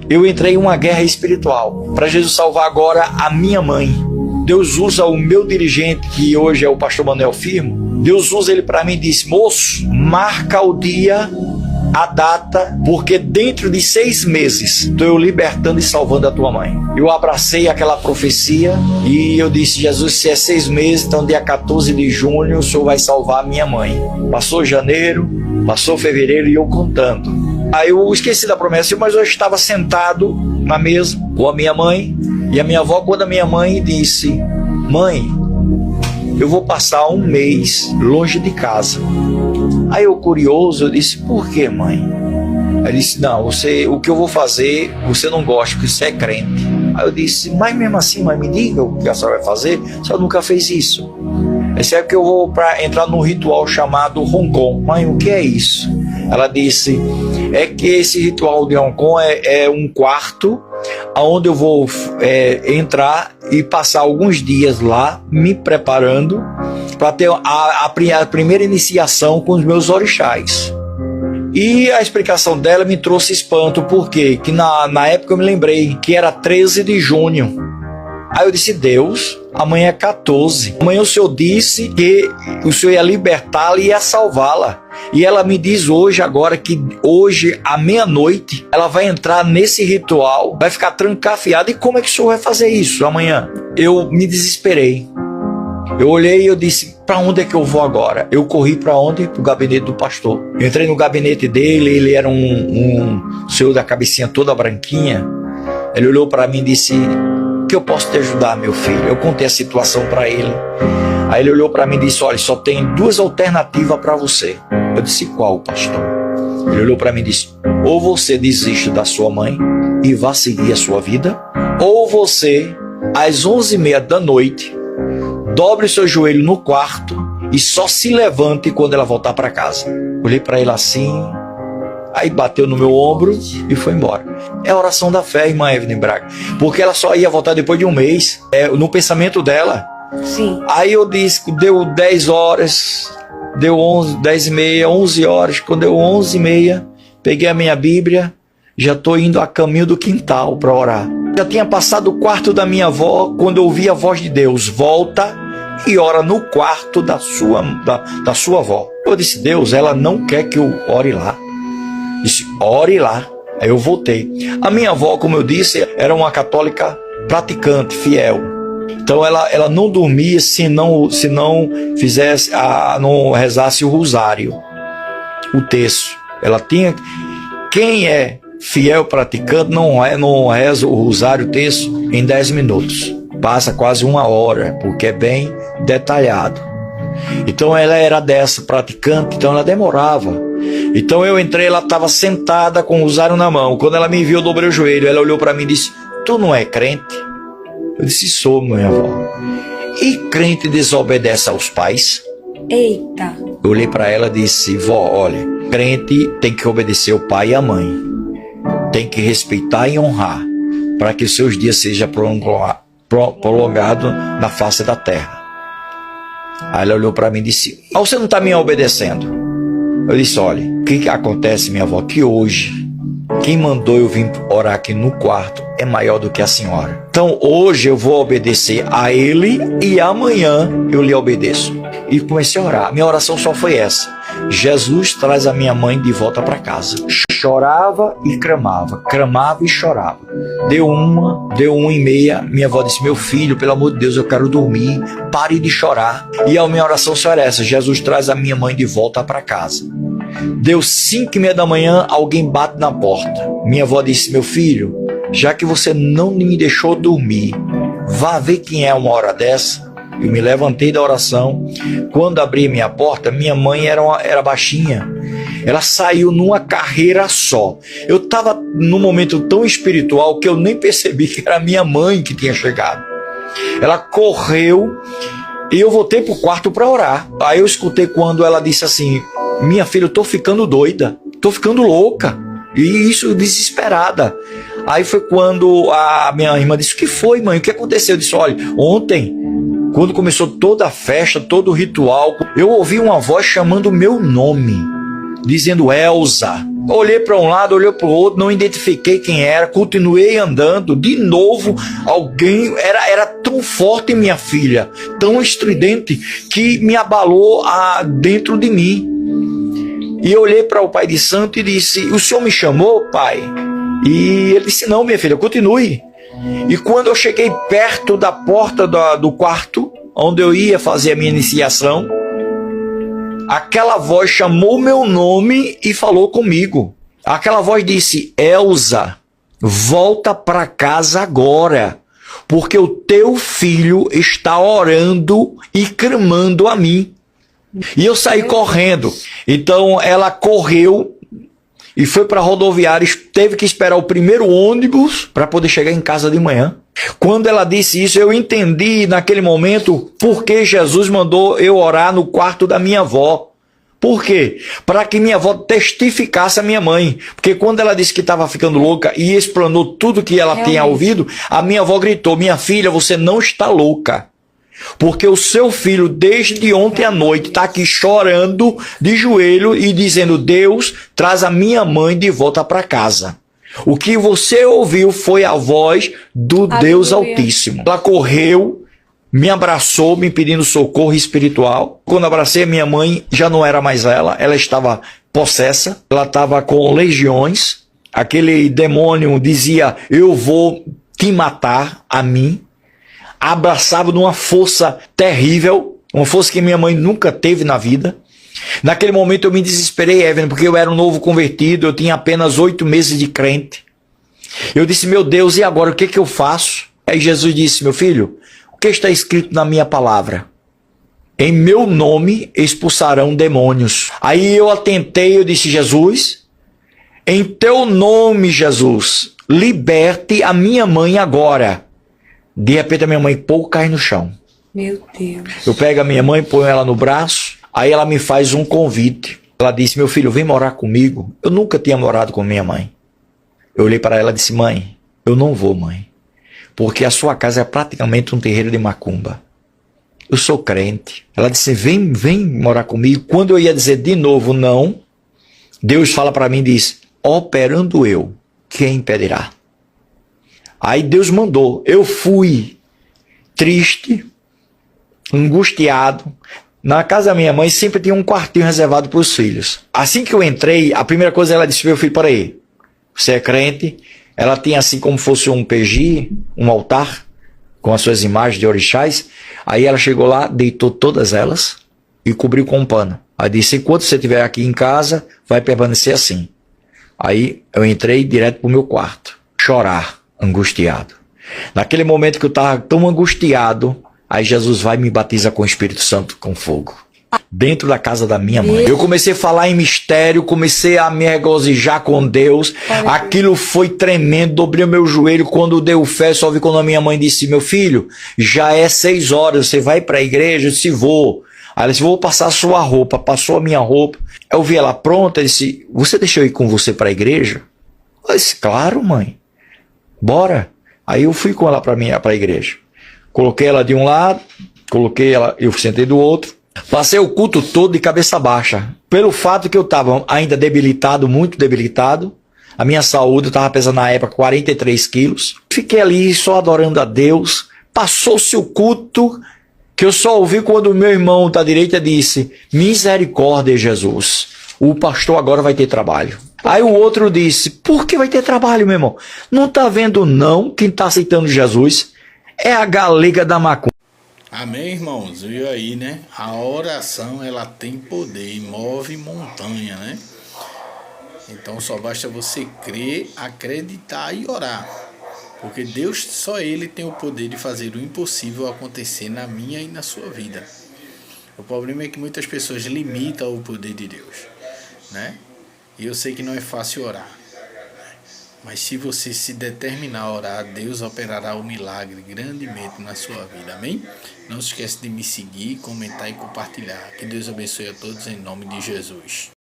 eu entrei em uma guerra espiritual para Jesus salvar agora a minha mãe. Deus usa o meu dirigente, que hoje é o pastor Manuel Firmo. Deus usa ele para mim e disse: moço, marca o dia, a data, porque dentro de 6 meses estou eu libertando e salvando a tua mãe. Eu abracei aquela profecia e eu disse: Jesus, se é 6 meses, então dia 14 de junho o Senhor vai salvar a minha mãe. Passou janeiro, passou fevereiro e eu contando. Aí eu esqueci da promessa, mas eu estava sentado na mesa com a minha mãe e a minha avó, quando a minha mãe disse: mãe, eu vou passar 1 mês longe de casa. Aí eu, curioso, eu disse: por que, mãe? Ela disse: não, o que eu vou fazer, você não gosta, porque você é crente. Aí eu disse: mas mesmo assim, mãe, me diga o que a senhora vai fazer, a senhora nunca fez isso. Esse é que eu vou entrar num ritual chamado Hong Kong. Mãe, o que é isso? Ela disse: é que esse ritual de Hong Kong é um quarto onde eu vou entrar e passar alguns dias lá me preparando para ter a primeira iniciação com os meus orixás. E a explicação dela me trouxe espanto, porque que na época eu me lembrei que era 13 de junho. Aí eu disse: Deus, amanhã é 14. Amanhã o Senhor disse que o Senhor ia libertá-la e ia salvá-la. E ela me diz hoje, agora, que hoje, à meia-noite, ela vai entrar nesse ritual, vai ficar trancafiada. E como é que o Senhor vai fazer isso amanhã? Eu me desesperei. Eu olhei e eu disse: para onde é que eu vou agora? Eu corri para onde? Para o gabinete do pastor. Eu entrei no gabinete dele, ele era um senhor da cabecinha toda branquinha. Ele olhou para mim e disse: que eu posso te ajudar, meu filho? Eu contei a situação para ele. Aí ele olhou para mim e disse: olha, só tem 2 alternativas para você. Eu disse: qual, pastor? Ele olhou para mim e disse: ou você desiste da sua mãe e vá seguir a sua vida, ou você, às 11h30 da noite, dobre o seu joelho no quarto e só se levante quando ela voltar para casa. Olhei para ele assim, aí bateu no meu ombro e foi embora. É a oração da fé, irmã Evelyn Braga, porque ela só ia voltar depois de 1 mês, no pensamento dela. Sim. Aí eu disse, deu 10 horas, deu 11, 10h30, 11 horas, quando deu 11h30, peguei a minha Bíblia, já estou indo a caminho do quintal para orar. Já tinha passado o quarto da minha avó, quando eu ouvi a voz de Deus: volta e ora no quarto da sua avó. Eu disse: Deus, ela não quer que eu ore lá. Disse: ore lá. Aí eu voltei. A minha avó, como eu disse, era uma católica praticante, fiel. Então ela não dormia se não fizesse, não rezasse o rosário, o terço. Ela tinha. Quem é fiel praticante não reza o rosário, o terço em 10 minutos. Passa quase 1 hora, porque é bem detalhado. Então ela era dessa praticante, então ela demorava. Então eu entrei, ela estava sentada com o rosário na mão. Quando ela me viu, eu dobrei o joelho. Ela olhou para mim e disse: tu não é crente? Eu disse: sou, minha avó. E crente desobedece aos pais? Eita. Eu olhei para ela e disse: vó, olha, crente tem que obedecer o pai e a mãe. Tem que respeitar e honrar, para que os seus dias sejam prolongados na face da terra. Aí ela olhou para mim e disse: mas você não está me obedecendo? Eu disse: olha, o que acontece, minha avó, que hoje quem mandou eu vir orar aqui no quarto é maior do que a senhora. Então hoje eu vou obedecer a ele e amanhã eu lhe obedeço. E comecei a orar. Minha oração só foi essa: Jesus, traz a minha mãe de volta para casa. Chorava e clamava e chorava. Deu 1h30, minha avó disse: meu filho, pelo amor de Deus, eu quero dormir, pare de chorar. E a minha oração só era essa: Jesus, traz a minha mãe de volta para casa. Deu 5h30 da manhã, alguém bate na porta. Minha avó disse: meu filho, já que você não me deixou dormir, vá ver quem é uma hora dessa. Eu me levantei da oração. Quando abri minha porta, minha mãe era baixinha. Ela saiu numa carreira só. Eu estava num momento tão espiritual que eu nem percebi que era minha mãe que tinha chegado. Ela correu e eu voltei para o quarto para orar. Aí eu escutei quando ela disse assim: minha filha, eu estou ficando doida, estou ficando louca. E isso desesperada. Aí foi quando a minha irmã disse: o que foi, mãe? O que aconteceu? Eu disse: olha, ontem, quando começou toda a festa, todo o ritual, eu ouvi uma voz chamando o meu nome, dizendo: Elza. Olhei para um lado, olhei para o outro, não identifiquei quem era, continuei andando. De novo, alguém era tão forte, minha filha, tão estridente, que me abalou dentro de mim. E eu olhei para o pai de santo e disse: o senhor me chamou, pai? E ele disse: não, minha filha, continue. E quando eu cheguei perto da porta do quarto, onde eu ia fazer a minha iniciação, aquela voz chamou meu nome e falou comigo. Aquela voz disse: Elza, volta para casa agora, porque o teu filho está orando e clamando a mim. E eu saí correndo. Então ela correu e foi para a rodoviária, teve que esperar o primeiro ônibus para poder chegar em casa de manhã. Quando ela disse isso, eu entendi naquele momento por que Jesus mandou eu orar no quarto da minha avó. Por quê? Para que minha avó testificasse a minha mãe. Porque quando ela disse que estava ficando louca e explanou tudo que ela tinha ouvido, a minha avó gritou: minha filha, você não está louca. Porque o seu filho, desde ontem à noite, está aqui chorando de joelho e dizendo: Deus, traz a minha mãe de volta para casa. O que você ouviu foi a voz do Deus Altíssimo. Ela correu, me abraçou, me pedindo socorro espiritual. Quando abracei a minha mãe, já não era mais ela estava possessa, ela estava com legiões. Aquele demônio dizia: eu vou te matar a mim. Abraçava de uma força terrível, uma força que minha mãe nunca teve na vida. Naquele momento eu me desesperei, Evelyn, porque eu era um novo convertido, eu tinha apenas 8 meses de crente. Eu disse: meu Deus, e agora o que eu faço? Aí Jesus disse: meu filho, o que está escrito na minha palavra? Em meu nome expulsarão demônios. Aí eu atentei, eu disse: Jesus, em teu nome, Jesus, liberte a minha mãe agora. De repente a minha mãe cai no chão. Meu Deus. Eu pego a minha mãe, ponho ela no braço, aí ela me faz um convite. Ela disse: meu filho, vem morar comigo. Eu nunca tinha morado com minha mãe. Eu olhei para ela e disse: mãe, eu não vou, mãe. Porque a sua casa é praticamente um terreiro de macumba. Eu sou crente. Ela disse: vem morar comigo. Quando eu ia dizer de novo não, Deus fala para mim e diz: operando eu, quem impedirá? Aí Deus mandou. Eu fui triste, angustiado. Na casa da minha mãe sempre tinha um quartinho reservado para os filhos. Assim que eu entrei, a primeira coisa ela disse: meu filho, para aí, você é crente? Ela tinha assim como fosse um PG, um altar, com as suas imagens de orixás. Aí ela chegou lá, deitou todas elas e cobriu com um pano. Aí disse: enquanto você estiver aqui em casa, vai permanecer assim. Aí eu entrei direto para o meu quarto, chorar, angustiado. Naquele momento que eu estava tão angustiado, aí Jesus vai e me batiza com o Espírito Santo, com fogo. Dentro da casa da minha mãe. Eu comecei a falar em mistério, comecei a me regozijar com Deus. Aquilo foi tremendo, dobrei o meu joelho. Quando deu fé, só vi quando a minha mãe disse: meu filho, já é 6 horas, você vai para a igreja? Eu disse: vou. Aí ela disse: vou passar a sua roupa. Passou a minha roupa. Eu vi ela pronta, eu disse: você deixou eu ir com você para a igreja? Eu disse: claro, mãe. Bora. Aí eu fui com ela para a igreja. Coloquei ela de um lado, eu sentei do outro. Passei o culto todo de cabeça baixa. Pelo fato que eu estava ainda debilitado, muito debilitado. A minha saúde, eu estava pesando na época 43 quilos. Fiquei ali só adorando a Deus. Passou-se o culto, que eu só ouvi quando o meu irmão da direita disse: misericórdia, Jesus. O pastor agora vai ter trabalho. Aí o outro disse: por que vai ter trabalho, meu irmão? Não está vendo não quem está aceitando Jesus? É a galega da macumba. Amém, irmãos? Viu aí, né? A oração, ela tem poder e move montanha, né? Então só basta você crer, acreditar e orar. Porque Deus, só Ele tem o poder de fazer o impossível acontecer na minha e na sua vida. O problema é que muitas pessoas limitam o poder de Deus, né? E eu sei que não é fácil orar. Mas se você se determinar a orar, Deus operará o milagre grandemente na sua vida. Amém? Não se esqueça de me seguir, comentar e compartilhar. Que Deus abençoe a todos em nome de Jesus.